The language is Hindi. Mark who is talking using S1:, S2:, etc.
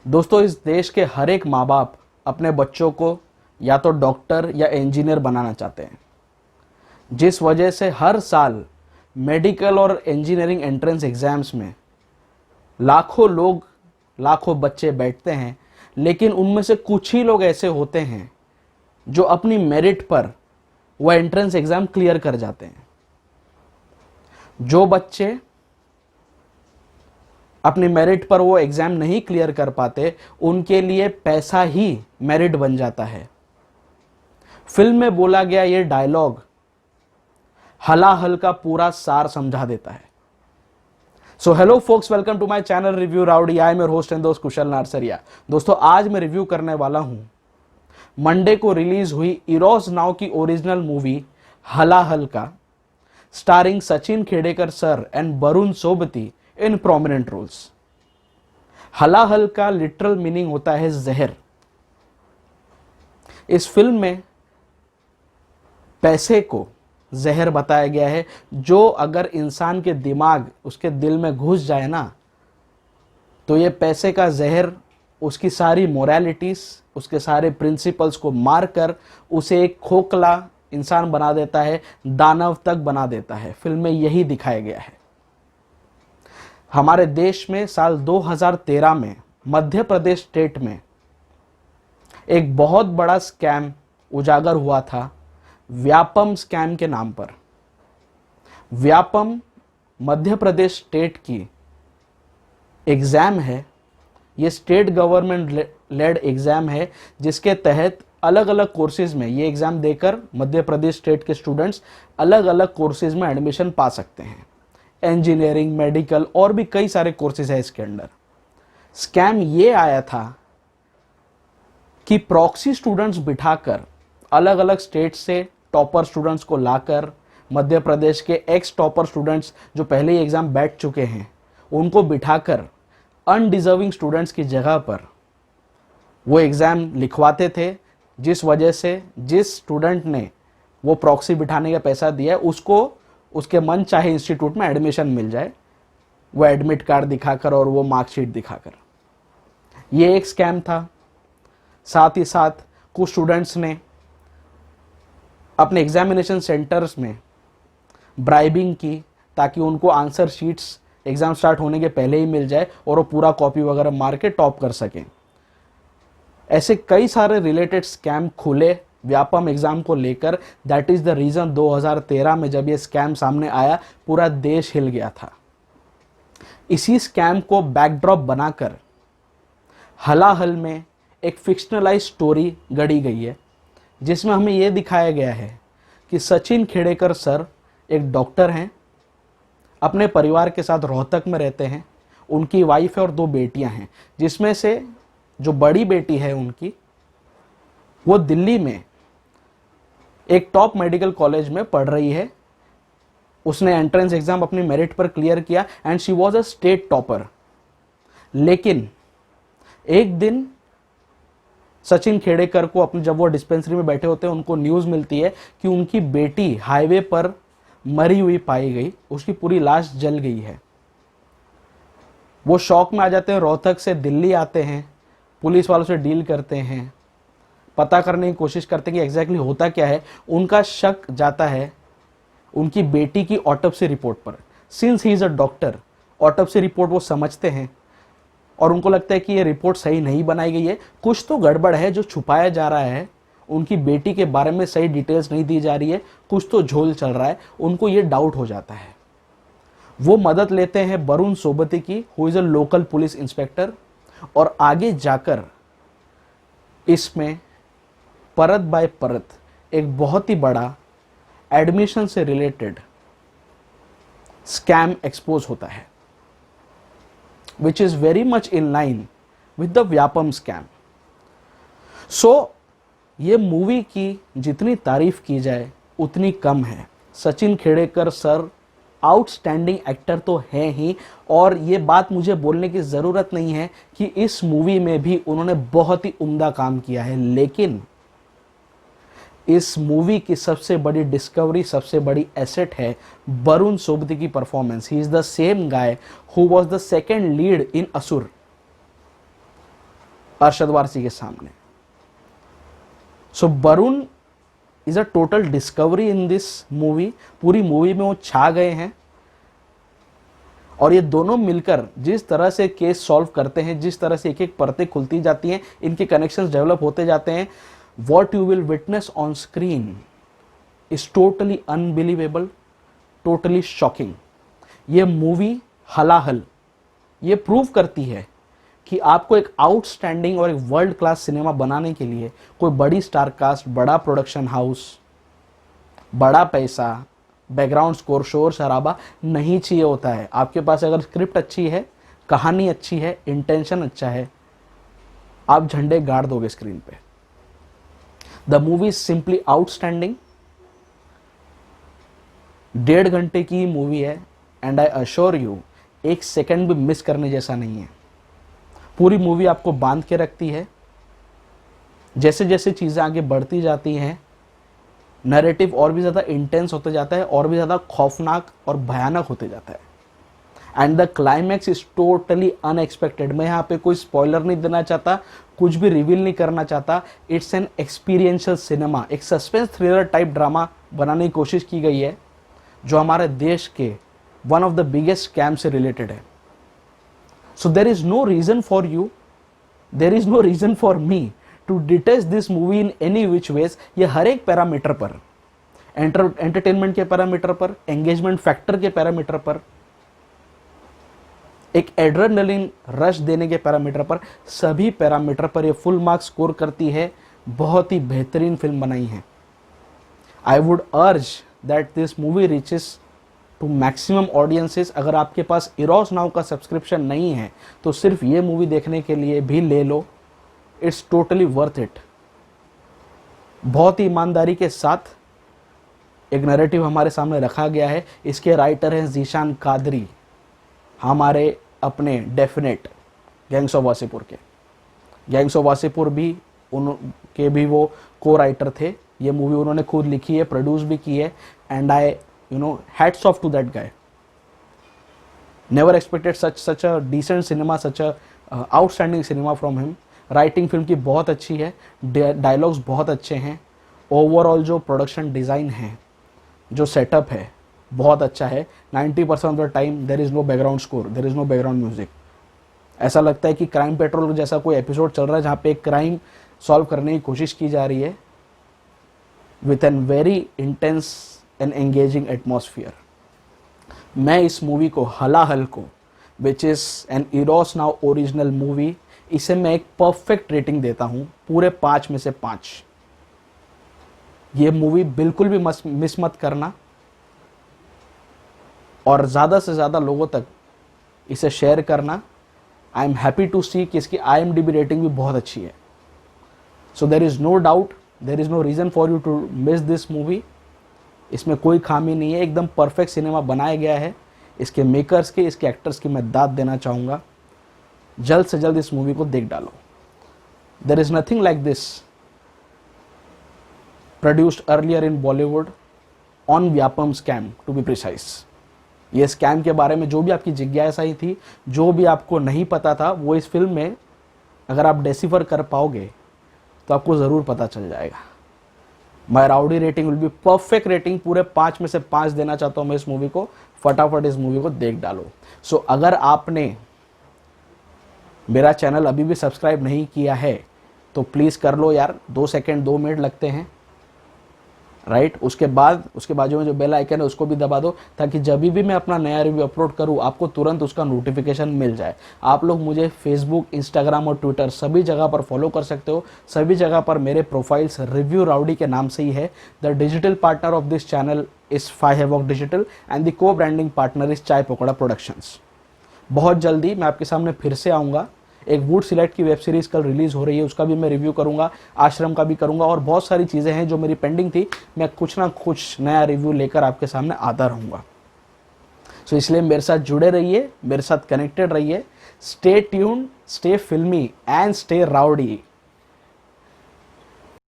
S1: दोस्तों, इस देश के हर एक माँ बाप अपने बच्चों को या तो डॉक्टर या इंजीनियर बनाना चाहते हैं, जिस वजह से हर साल मेडिकल और इंजीनियरिंग एंट्रेंस एग्जाम्स में लाखों लोग, लाखों बच्चे बैठते हैं। लेकिन उनमें से कुछ ही लोग ऐसे होते हैं जो अपनी मेरिट पर वह एंट्रेंस एग्जाम क्लियर कर जाते हैं। जो बच्चे अपनी मेरिट पर वो एग्जाम नहीं क्लियर कर पाते, उनके लिए पैसा ही मेरिट बन जाता है। फिल्म में बोला गया ये डायलॉग हलाहल का पूरा सार समझा देता है। So hello folks, welcome to my channel Review Rowdy. I am your host and दोस्त कुशल नारसरिया। दोस्तों, आज मैं रिव्यू करने वाला हूं मंडे को रिलीज हुई इरोस नाउ की ओरिजिनल मूवी हलाहल का, starring Sachin Khedekar sir and Varun Sobti in prominent roles. Halahal का लिटरल मीनिंग होता है जहर। इस फिल्म में पैसे को जहर बताया गया है, जो अगर इंसान के दिमाग, उसके दिल में घुस जाए ना, तो ये पैसे का जहर उसकी सारी मोरालिटीज, उसके सारे प्रिंसिपल्स को मारकर उसे एक खोखला इंसान बना देता है, दानव तक बना देता है। फिल्म में यही दिखाया गया है। हमारे देश में साल 2013 में मध्य प्रदेश स्टेट में एक बहुत बड़ा स्कैम उजागर हुआ था, व्यापम स्कैम के नाम पर। व्यापम मध्य प्रदेश स्टेट की एग्जाम है। ये स्टेट गवर्नमेंट लेड एग्जाम है, जिसके तहत अलग अलग कोर्सेज में ये एग्जाम देकर मध्य प्रदेश स्टेट के स्टूडेंट्स अलग अलग कोर्सेज में एडमिशन पा सकते हैं। इंजीनियरिंग, मेडिकल और भी कई सारे कोर्सेज है इसके अंदर। स्कैम ये आया था कि प्रॉक्सी स्टूडेंट्स बिठाकर अलग अलग स्टेट से टॉपर स्टूडेंट्स को लाकर मध्य प्रदेश के एक्स टॉपर स्टूडेंट्स जो पहले ही एग्जाम बैठ चुके हैं, उनको बिठाकर अनडिजर्विंग स्टूडेंट्स की जगह पर वो एग्जाम लिखवाते थे, जिस वजह से जिस स्टूडेंट ने वो प्रॉक्सी बिठाने का पैसा दिया है, उसको उसके मन चाहे इंस्टीट्यूट में एडमिशन मिल जाए, वो एडमिट कार्ड दिखाकर और वो मार्कशीट दिखाकर। ये एक स्कैम था। साथ ही साथ कुछ स्टूडेंट्स ने अपने एग्जामिनेशन सेंटर्स में ब्राइबिंग की, ताकि उनको आंसर शीट्स एग्जाम स्टार्ट होने के पहले ही मिल जाए और वो पूरा कॉपी वगैरह मार के टॉप कर सकें। ऐसे कई सारे रिलेटेड स्कैम खुले व्यापम एग्जाम को लेकर। दैट इज द रीजन 2013 में जब ये स्कैम सामने आया, पूरा देश हिल गया था। इसी स्कैम को बैकड्रॉप बनाकर हलाहल में एक फिक्शनलाइज स्टोरी गढ़ी गई है, जिसमें हमें यह दिखाया गया है कि सचिन खेडेकर सर एक डॉक्टर हैं, अपने परिवार के साथ रोहतक में रहते हैं। उनकी वाइफ है और 2 बेटियां हैं, जिसमें से जो बड़ी बेटी है उनकी, वो दिल्ली में एक टॉप मेडिकल कॉलेज में पढ़ रही है। उसने एंट्रेंस एग्जाम अपनी मेरिट पर क्लियर किया and she was a state topper. लेकिन एक दिन सचिन खेडेकर को अपने, जब वो डिस्पेंसरी में बैठे होते हैं, उनको न्यूज़ मिलती है कि उनकी बेटी हाईवे पर मरी हुई पाई गई, उसकी पूरी लाश जल गई है। वो शॉक में आ जाते हैं, रोहतक से दिल्ली आते हैं, पुलिस वालों से डील करते हैं, पता करने की कोशिश करते हैं कि एग्जैक्टली होता क्या है। उनका शक जाता है उनकी बेटी की ऑटोप्सी रिपोर्ट पर। Since he is a doctor, autopsy report वो समझते हैं और उनको लगता है कि ये रिपोर्ट सही नहीं बनाई गई है, कुछ तो गड़बड़ है, जो छुपाया जा रहा है, उनकी बेटी के बारे में सही डिटेल्स नहीं दी जा रही है, कुछ तो झोल चल रहा है। उनको ये डाउट हो जाता है। वो मदद लेते हैं वरुण सोबती की, who is a local police inspector, और आगे जाकर इसमें परत बाय परत एक बहुत ही बड़ा एडमिशन से रिलेटेड स्कैम एक्सपोज होता है, which is very much in line with the Vyapam scam. So ये मूवी की जितनी तारीफ की जाए उतनी कम है। Sachin Khedekar sir outstanding actor तो हैं ही, और ये बात मुझे बोलने की ज़रूरत नहीं है कि इस मूवी में भी उन्होंने बहुत ही उम्दा काम किया है। लेकिन इस मूवी की सबसे बड़ी डिस्कवरी, सबसे बड़ी एसेट है वरुण सोबती की performance. He is the same guy who was the second lead in Asur. Arshad Warsi के सामने। So Varun is a total discovery in this movie. पूरी मूवी में वो छा गए हैं और ये दोनों मिलकर जिस तरह से केस सॉल्व करते हैं, जिस तरह से एक एक परतें खुलती जाती हैं, इनके कनेक्शंस डेवलप होते जाते हैं, what you will witness on screen is totally unbelievable, totally shocking. ये मूवी हलाहल ये प्रूव करती है कि आपको एक आउटस्टैंडिंग और एक वर्ल्ड क्लास सिनेमा बनाने के लिए कोई बड़ी स्टार कास्ट, बड़ा प्रोडक्शन हाउस, बड़ा पैसा, बैकग्राउंड स्कोर, शोर शराबा नहीं चाहिए होता है। आपके पास अगर स्क्रिप्ट अच्छी है, कहानी अच्छी है, इंटेंशन अच्छा है, आप झंडे गाड़ दोगे स्क्रीन पे। The movie is simply outstanding. 1.5 घंटे की मूवी है एंड आई अश्योर यू एक सेकंड भी मिस करने जैसा नहीं है। पूरी मूवी आपको बांध के रखती है। जैसे जैसे चीज़ें आगे बढ़ती जाती हैं, नैरेटिव और भी ज़्यादा इंटेंस होते जाता है, और भी ज़्यादा खौफनाक और भयानक होते जाता है। And the climax is totally unexpected. मैं यहाँ पे कोई स्पॉइलर नहीं देना चाहता, कुछ भी रिवील नहीं करना चाहता। It's an experiential cinema. एक सस्पेंस थ्रिलर टाइप ड्रामा बनाने की कोशिश की गई है जो हमारे देश के one of the biggest scam से रिलेटेड है। So there is no reason for you, there is no reason for me to detest this movie in any which ways. ये हर एक पैरामीटर पर, एंटरटेनमेंट के पैरामीटर पर, एंगेजमेंट फैक्टर के पैरामीटर पर, एक एड्रेनलिन रश देने के पैरामीटर पर, सभी पैरामीटर पर ये फुल मार्क्स स्कोर करती है। बहुत ही बेहतरीन फिल्म बनाई है। I would urge that this movie reaches to maximum audiences. अगर आपके पास इरोस नाउ का सब्सक्रिप्शन नहीं है तो सिर्फ ये मूवी देखने के लिए भी ले लो। It's totally worth it. बहुत ही ईमानदारी के साथ एक नैरेटिव हमारे सामने रखा गया है। इसके राइटर हैं जीशान कादरी, हमारे अपने डेफिनेट गैंग्स ऑफ वासेपुर के। गैंग्स ऑफ वासेपुर भी उनके भी वो को राइटर थे। ये मूवी उन्होंने खुद लिखी है, प्रोड्यूस भी की है। And I hats off to that guy. Never expected such a decent cinema, such a outstanding cinema from him. Writing film की बहुत अच्छी है, डायलॉग्स बहुत अच्छे हैं, ओवरऑल जो प्रोडक्शन डिज़ाइन है, जो सेटअप है बहुत अच्छा है। 90% of the time there is no background score, there is no background music. ऐसा लगता है कि क्राइम पेट्रोल जैसा कोई एपिसोड चल रहा है जहाँ पे एक क्राइम सॉल्व करने की कोशिश की जा रही है with an very intense and engaging atmosphere. मैं इस मूवी को हलाहल को, which is an Eros now original movie, इसे मैं एक परफेक्ट रेटिंग देता हूँ, पूरे 5 में से 5। ये मूवी बिल्कुल भी मिस मत करना और ज़्यादा से ज़्यादा लोगों तक इसे शेयर करना। I am happy to see कि इसकी IMDb रेटिंग भी बहुत अच्छी है। So there is no doubt, there is no reason for you to miss this movie. इसमें कोई खामी नहीं है, एकदम परफेक्ट सिनेमा बनाया गया है। इसके मेकर्स के, इसके एक्टर्स की मैं दाद देना चाहूँगा। जल्द से जल्द इस मूवी को देख डालो। There is nothing like this produced earlier in Bollywood on Vyapam scam, to be precise. ये स्कैम के बारे में जो भी आपकी जिज्ञासा थी, जो भी आपको नहीं पता था, वो इस फिल्म में अगर आप डेसिफर कर पाओगे तो आपको ज़रूर पता चल जाएगा। My rowdy rating will be perfect rating, पूरे 5 में से 5 देना चाहता हूँ मैं इस मूवी को। फटाफट इस मूवी को देख डालो। सो अगर आपने मेरा चैनल अभी भी सब्सक्राइब नहीं किया है तो प्लीज़ कर लो यार, 2 सेकंड 2 मिनट लगते हैं, राइट। उसके बाद उसके बाजू में जो बेल आइकन है उसको भी दबा दो, ताकि जब भी मैं अपना नया रिव्यू अपलोड करूँ आपको तुरंत उसका नोटिफिकेशन मिल जाए। आप लोग मुझे फेसबुक, इंस्टाग्राम और ट्विटर सभी जगह पर फॉलो कर सकते हो। सभी जगह पर मेरे प्रोफाइल्स रिव्यू राउडी के नाम से ही है। The digital partner of this channel is Phi Havoc Digital and the co branding partner is Chai Pakoda productions. बहुत जल्दी मैं आपके सामने फिर से आऊँगा। एक वुड सिलेक्ट की वेब सीरीज़ कल रिलीज़ हो रही है, उसका भी मैं रिव्यू करूंगा, आश्रम का भी करूंगा, और बहुत सारी चीज़ें हैं जो मेरी पेंडिंग थी। मैं कुछ ना कुछ नया रिव्यू लेकर आपके सामने आता रहूँगा। सो इसलिए मेरे साथ जुड़े रहिए, मेरे साथ कनेक्टेड रहिए। स्टे ट्यून्ड, स्टे फिल्मी एंड स्टे राउडी।